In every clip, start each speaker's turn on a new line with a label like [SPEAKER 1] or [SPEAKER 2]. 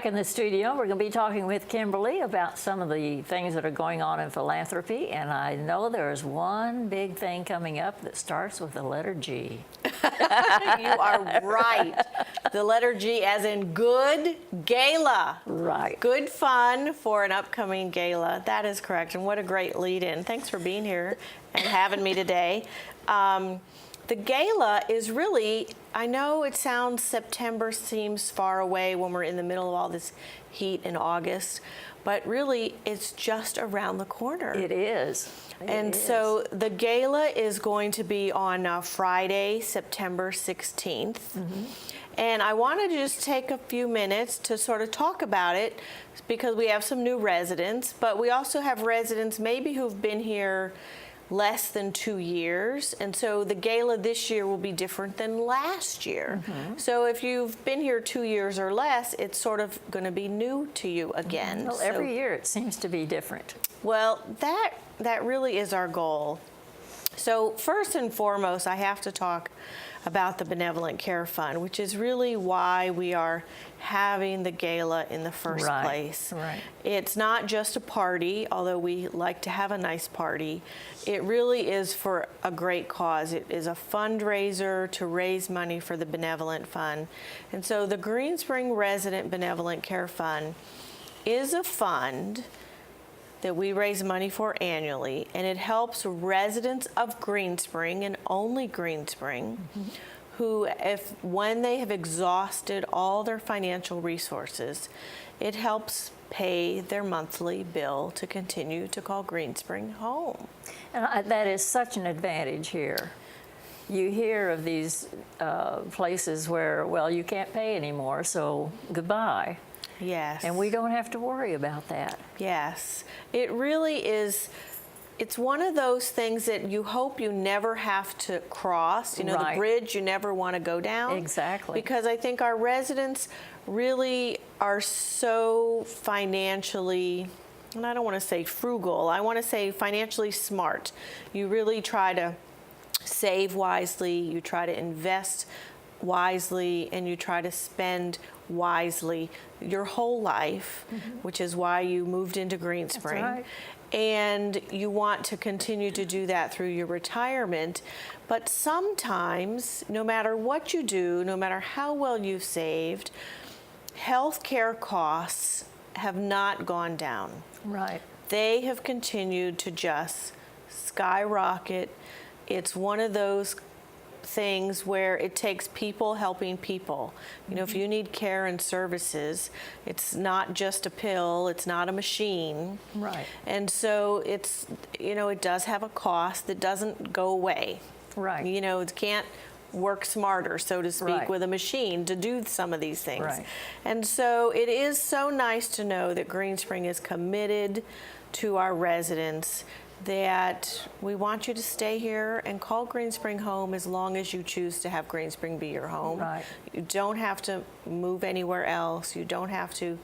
[SPEAKER 1] back in the studio. We're going to be talking with Kimberly about some of the things that are going on in philanthropy, and I know there's one big thing coming up that starts with the letter G.
[SPEAKER 2] You are right. The letter G as in good gala.
[SPEAKER 1] Right.
[SPEAKER 2] Good fun for an upcoming gala. That is correct, and what a great lead-in. Thanks for being here and having me today. The gala is really, I know it sounds, September seems far away when we're in the middle of all this heat in August, but really it's just around the corner.
[SPEAKER 1] It is.
[SPEAKER 2] So the gala is going to be on Friday, September 16th. Mm-hmm. And I wanted to just take a few minutes to sort of talk about it because we have some new residents, but we also have residents maybe who've been here less than 2 years, and so the gala this year will be different than last year. Mm-hmm. So if you've been here 2 years or less, it's sort of going to be new to you again.
[SPEAKER 1] Well, every year it seems to be different.
[SPEAKER 2] Well, that really is our goal. So first and foremost, I have to talk about the Benevolent Care Fund, which is really why we are having the gala in the first place.
[SPEAKER 1] Right.
[SPEAKER 2] It's not just a party, although we like to have a nice party. It really is for a great cause. It is a fundraiser to raise money for the Benevolent Fund. And so the Green Spring Resident Benevolent Care Fund is a fund that we raise money for annually, and it helps residents of Green Spring and only Green Spring, mm-hmm. who, when they have exhausted all their financial resources, it helps pay their monthly bill to continue to call Green Spring home.
[SPEAKER 1] And that is such an advantage here. You hear of these places where, well, you can't pay anymore, so goodbye.
[SPEAKER 2] Yes.
[SPEAKER 1] And we don't have to worry about that.
[SPEAKER 2] Yes. It really is. It's one of those things that you hope you never have to cross, you know,
[SPEAKER 1] Right.
[SPEAKER 2] the bridge you never want to go down.
[SPEAKER 1] Exactly.
[SPEAKER 2] Because I think our residents really are so financially, and I don't want to say frugal, I want to say financially smart. You really try to save wisely, you try to invest wisely, and you try to spend wisely your whole life, mm-hmm. which is why you moved into Green Spring.
[SPEAKER 1] That's right.
[SPEAKER 2] And you want to continue to do that through your retirement. But sometimes, no matter what you do, no matter how well you've saved, health care costs have not gone down.
[SPEAKER 1] Right.
[SPEAKER 2] They have continued to just skyrocket. It's one of those things where it takes people helping people. You know, if you need care and services, it's not just a pill, it's not a machine.
[SPEAKER 1] Right.
[SPEAKER 2] And so it's, you know, it does have a cost that doesn't go away.
[SPEAKER 1] Right.
[SPEAKER 2] You know, it can't work smarter, so to speak,
[SPEAKER 1] Right.
[SPEAKER 2] with a machine to do some of these things.
[SPEAKER 1] Right.
[SPEAKER 2] And so it is so nice to know that Green Spring is committed to our residents, that we want you to stay here and call Green Spring home as long as you choose to have Green Spring be your home.
[SPEAKER 1] Right.
[SPEAKER 2] You don't have to move anywhere else. You don't have to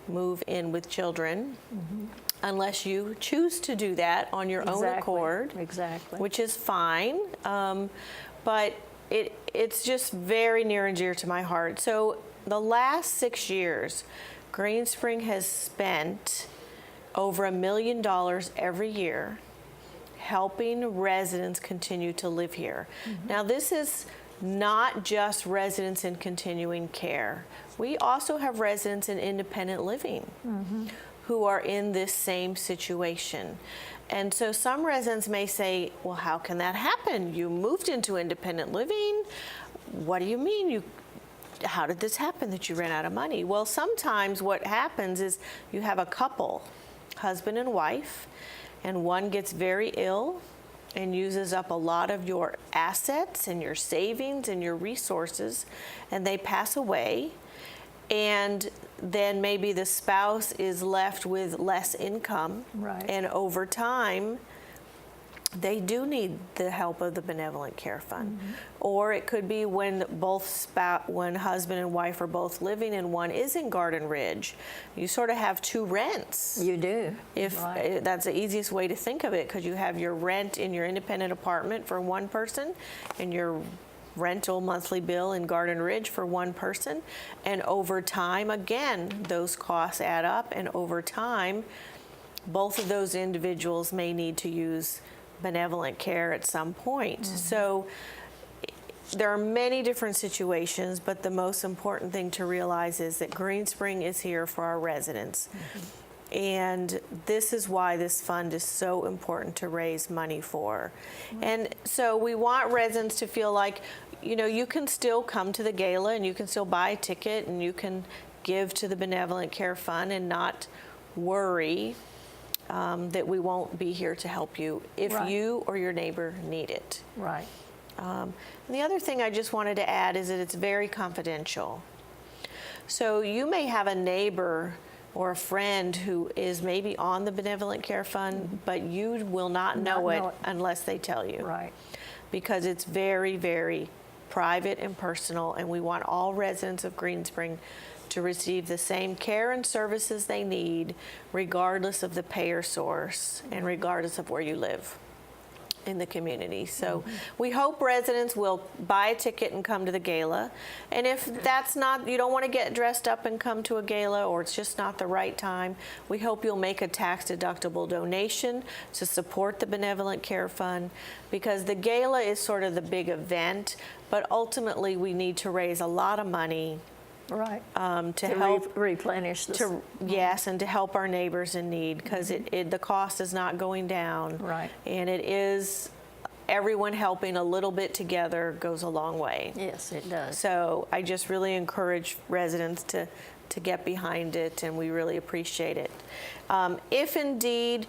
[SPEAKER 2] move in with children, mm-hmm. unless you choose to do that on your own accord.
[SPEAKER 1] Exactly.
[SPEAKER 2] Which is fine. But it's just very near and dear to my heart. So the last 6 years, Green Spring has spent over $1 million every year helping residents continue to live here. Mm-hmm. Now, this is not just residents in continuing care. We also have residents in independent living, mm-hmm. who are in this same situation. And so some residents may say, well, how can that happen? You moved into independent living. What do you mean? How did this happen that you ran out of money? Well, sometimes what happens is you have a couple, husband and wife, and one gets very ill and uses up a lot of your assets and your savings and your resources, and they pass away, and then maybe the spouse is left with less income.
[SPEAKER 1] Right.
[SPEAKER 2] And over time, they do need the help of the Benevolent Care Fund. Mm-hmm. Or it could be when when husband and wife are both living and one is in Garden Ridge. You sort of have two rents.
[SPEAKER 1] You do.
[SPEAKER 2] If that's the easiest way to think of it, because you have your rent in your independent apartment for one person and your rental monthly bill in Garden Ridge for one person. And over time, again, those costs add up, and over time, both of those individuals may need to use benevolent care at some point. So there are many different situations, but the most important thing to realize is that Green Spring is here for our residents. And this is why this fund is so important to raise money for. And so we want residents to feel like, you know, you can still come to the gala and you can still buy a ticket and you can give to the Benevolent Care Fund and not worry that we won't be here to help you if you or your neighbor need it.
[SPEAKER 1] Right.
[SPEAKER 2] And the other thing I just wanted to add is that it's very confidential. So you may have a neighbor or a friend who is maybe on the Benevolent Care Fund, but you will not know it unless they tell you.
[SPEAKER 1] Right.
[SPEAKER 2] Because it's very, very private and personal, and we want all residents of Green Spring to receive the same care and services they need, regardless of the payer source and regardless of where you live in the community. So we hope residents will buy a ticket and come to the gala. And if that's not, you don't want to get dressed up and come to a gala, or it's just not the right time, we hope you'll make a tax-deductible donation to support the Benevolent Care Fund, because the gala is sort of the big event, but ultimately we need to raise a lot of money to help
[SPEAKER 1] replenish the
[SPEAKER 2] yes, and to help our neighbors in need, because the cost is not going down.
[SPEAKER 1] Right.
[SPEAKER 2] And it is, everyone helping a little bit together goes a long way.
[SPEAKER 1] Yes, it does.
[SPEAKER 2] So I just really encourage residents to get behind it, and we really appreciate it. If indeed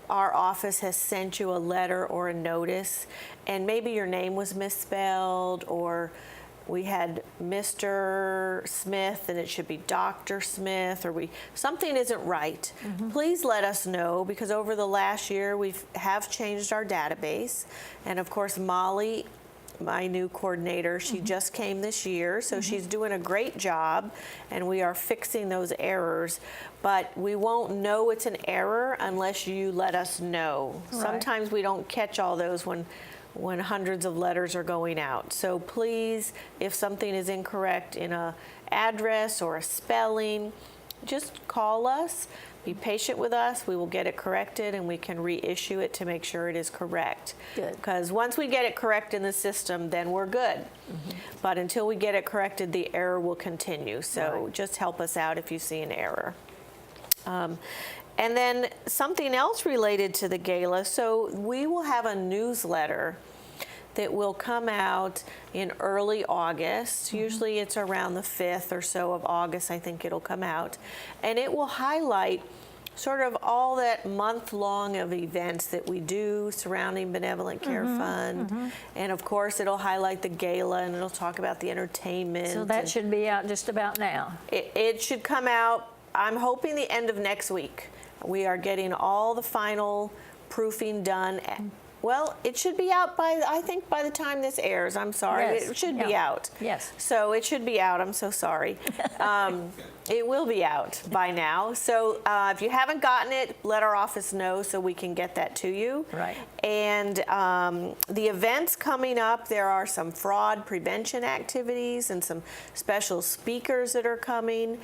[SPEAKER 2] our office has sent you a letter or a notice, and maybe your name was misspelled, or we had Mr. Smith and it should be Dr. Smith, or something isn't right, please let us know, because over the last year we have changed our database. And of course, Molly, my new coordinator, she just came this year, so she's doing a great job, and we are fixing those errors. But we won't know it's an error unless you let us know.
[SPEAKER 1] Right.
[SPEAKER 2] Sometimes we don't catch all those when hundreds of letters are going out. So please, if something is incorrect in a address or a spelling, just call us, be patient with us, we will get it corrected, and we can reissue it to make sure it is correct.
[SPEAKER 1] Good.
[SPEAKER 2] Because once we get it correct in the system, then we're good. But until we get it corrected, the error will continue. So just help us out if you see an error. And then something else related to the gala. So we will have a newsletter that will come out in early August. Usually it's around the 5th or so of August, I think it'll come out. And it will highlight sort of all that month-long of events that we do surrounding Benevolent Care Fund. And of course, it'll highlight the gala, and it'll talk about the entertainment.
[SPEAKER 1] So that should be out just about now.
[SPEAKER 2] It should come out, I'm hoping, the end of next week. We are getting all the final proofing done. Well, it should be out by, I think, by the time this airs. I'm sorry.
[SPEAKER 1] Yes.
[SPEAKER 2] It should be out.
[SPEAKER 1] Yes.
[SPEAKER 2] So it should be out. I'm so sorry. It will be out by now. So if you haven't gotten it, let our office know so we can get that to you.
[SPEAKER 1] Right.
[SPEAKER 2] And the events coming up, there are some fraud prevention activities and some special speakers that are coming.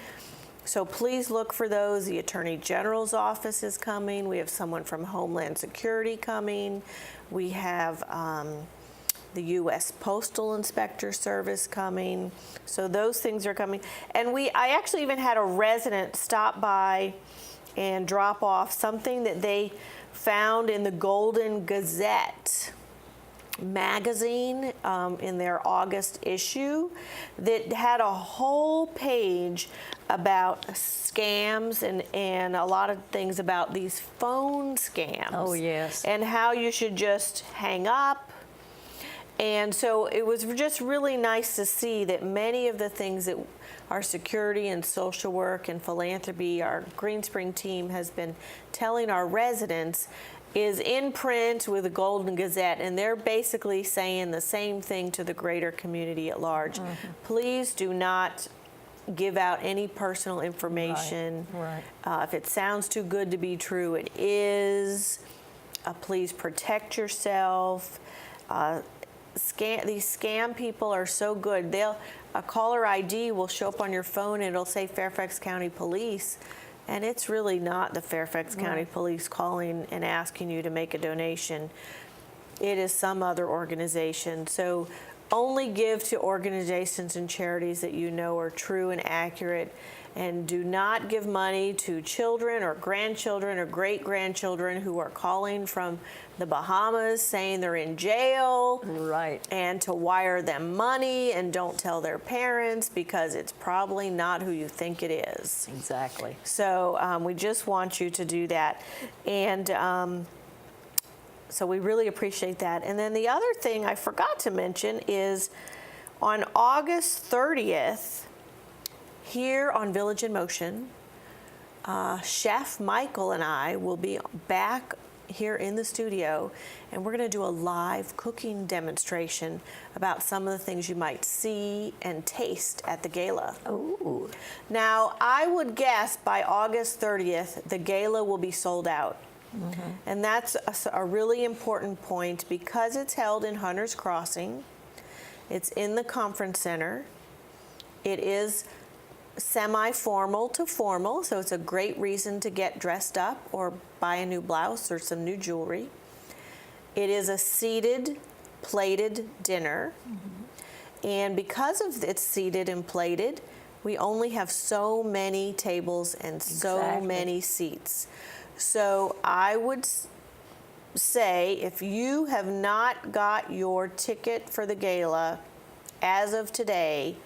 [SPEAKER 2] So please look for those. The Attorney General's office is coming. We have someone from Homeland Security coming. We have the U.S. Postal Inspector Service coming. So those things are coming. And I actually even had a resident stop by and drop off something that they found in the Golden Gazette magazine in their August issue that had a whole page about scams and a lot of things about these phone scams.
[SPEAKER 1] Oh, yes.
[SPEAKER 2] And how you should just hang up. And so it was just really nice to see that many of the things that our security and social work and philanthropy, our Green Spring team has been telling our residents is in print with the Golden Gazette, and they're basically saying the same thing to the greater community at large. Please do not give out any personal information.
[SPEAKER 1] Right.
[SPEAKER 2] If it sounds too good to be true, it is. Please protect yourself. these scam people are so good. A caller ID will show up on your phone and it'll say Fairfax County Police, and it's really not the Fairfax County Police calling and asking you to make a donation. It is some other organization. So only give to organizations and charities that you know are true and accurate, and do not give money to children or grandchildren or great-grandchildren who are calling from the Bahamas saying they're in jail.
[SPEAKER 1] Right.
[SPEAKER 2] And to wire them money, and don't tell their parents, because it's probably not who you think it is.
[SPEAKER 1] Exactly.
[SPEAKER 2] So we just want you to do that. And so we really appreciate that. And then the other thing I forgot to mention is on August 30th, here on Village in Motion, Chef Michael and I will be back here in the studio, and we're going to do a live cooking demonstration about some of the things you might see and taste at the gala.
[SPEAKER 1] Ooh.
[SPEAKER 2] Now, I would guess by August 30th, the gala will be sold out. And that's a really important point, because it's held in Hunter's Crossing. It's in the conference center. It is semi-formal to formal, so it's a great reason to get dressed up or buy a new blouse or some new jewelry. It is a seated, plated dinner. And because of it's seated and plated, we only have so many tables and so many seats. So I would say, if you have not got your ticket for the gala as of today,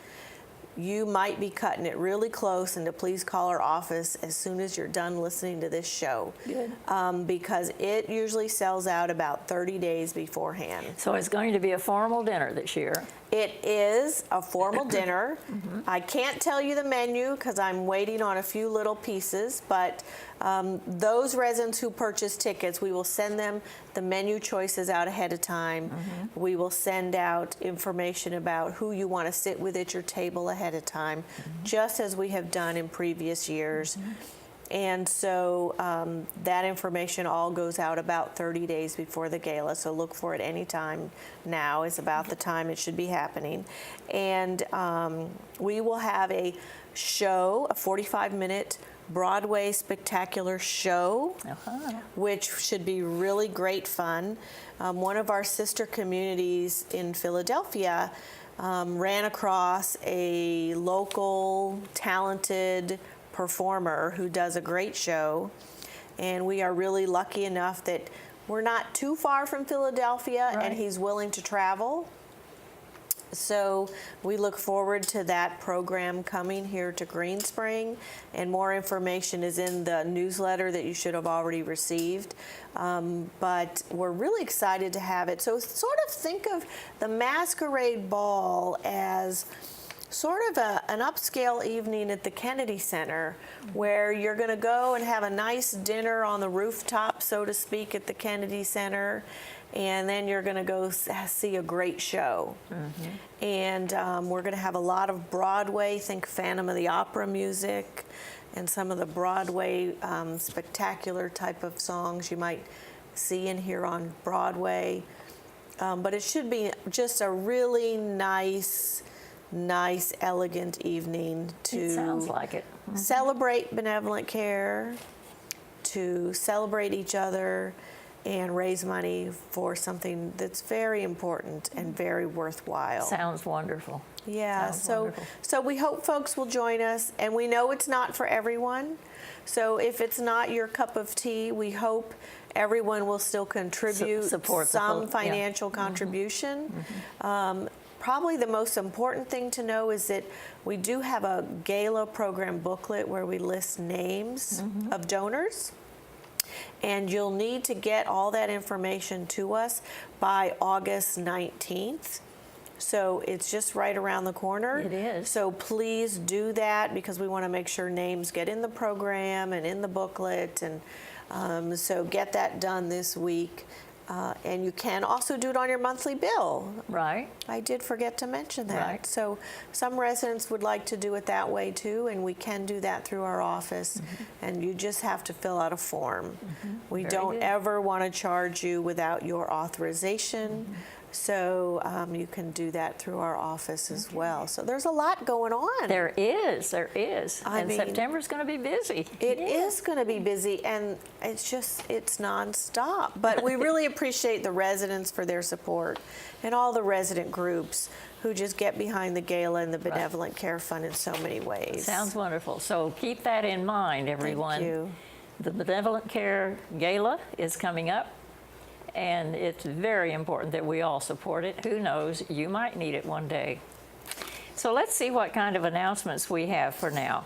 [SPEAKER 2] you might be cutting it really close, and to please call our office as soon as you're done listening to this show.
[SPEAKER 1] Good.
[SPEAKER 2] Because it usually sells out about 30 days beforehand.
[SPEAKER 1] So it's going to be a formal dinner this year.
[SPEAKER 2] It is a formal dinner. I can't tell you the menu because I'm waiting on a few little pieces, but those residents who purchase tickets, we will send them the menu choices out ahead of time. We will send out information about who you want to sit with at your table ahead of time, just as we have done in previous years. And so that information all goes out about 30 days before the gala, so look for it anytime now is about the time it should be happening. And we will have a show, a 45-minute Broadway spectacular show, which should be really great fun. One of our sister communities in Philadelphia ran across a local talented performer who does a great show, and we are really lucky enough that we're not too far from Philadelphia, and he's willing to travel. So we look forward to that program coming here to Green Spring, and more information is in the newsletter that you should have already received. But we're really excited to have it. So sort of think of the Masquerade Ball as sort of an upscale evening at the Kennedy Center, where you're going to go and have a nice dinner on the rooftop, so to speak, at the Kennedy Center, and then you're going to go see a great show. And we're going to have a lot of Broadway, think Phantom of the Opera music, and some of the Broadway spectacular type of songs you might see and hear on Broadway. But it should be just a really nice, elegant evening to
[SPEAKER 1] It sounds like it.
[SPEAKER 2] celebrate benevolent care, to celebrate each other, and raise money for something that's very important and very worthwhile.
[SPEAKER 1] Sounds wonderful.
[SPEAKER 2] Yeah,
[SPEAKER 1] Sounds
[SPEAKER 2] so
[SPEAKER 1] wonderful.
[SPEAKER 2] so we hope folks will join us, and we know it's not for everyone. So if it's not your cup of tea, we hope everyone will still contribute
[SPEAKER 1] Support
[SPEAKER 2] some financial contribution. Probably the most important thing to know is that we do have a gala program booklet where we list names of donors. And you'll need to get all that information to us by August 19th. So it's just right around the corner.
[SPEAKER 1] It is.
[SPEAKER 2] So please do that, because we want to make sure names get in the program and in the booklet. And so get that done this week. And you can also do it on your monthly bill.
[SPEAKER 1] Right.
[SPEAKER 2] I did forget to mention that.
[SPEAKER 1] Right.
[SPEAKER 2] So some residents would like to do it that way too, and we can do that through our office. And you just have to fill out a form. We
[SPEAKER 1] Very
[SPEAKER 2] don't
[SPEAKER 1] good.
[SPEAKER 2] ever want to charge you without your authorization. So you can do that through our office as well. So there's a lot going on.
[SPEAKER 1] There is. And
[SPEAKER 2] mean,
[SPEAKER 1] September's going to be busy.
[SPEAKER 2] It is going to be busy, and it's nonstop. But we really appreciate the residents for their support and all the resident groups who just get behind the gala and the Benevolent Care Fund in so many ways.
[SPEAKER 1] Sounds wonderful. So keep that in mind, everyone.
[SPEAKER 2] Thank you.
[SPEAKER 1] The Benevolent Care Gala is coming up, and it's very important that we all support it. Who knows, you might need it one day. So let's see what kind of announcements we have for now.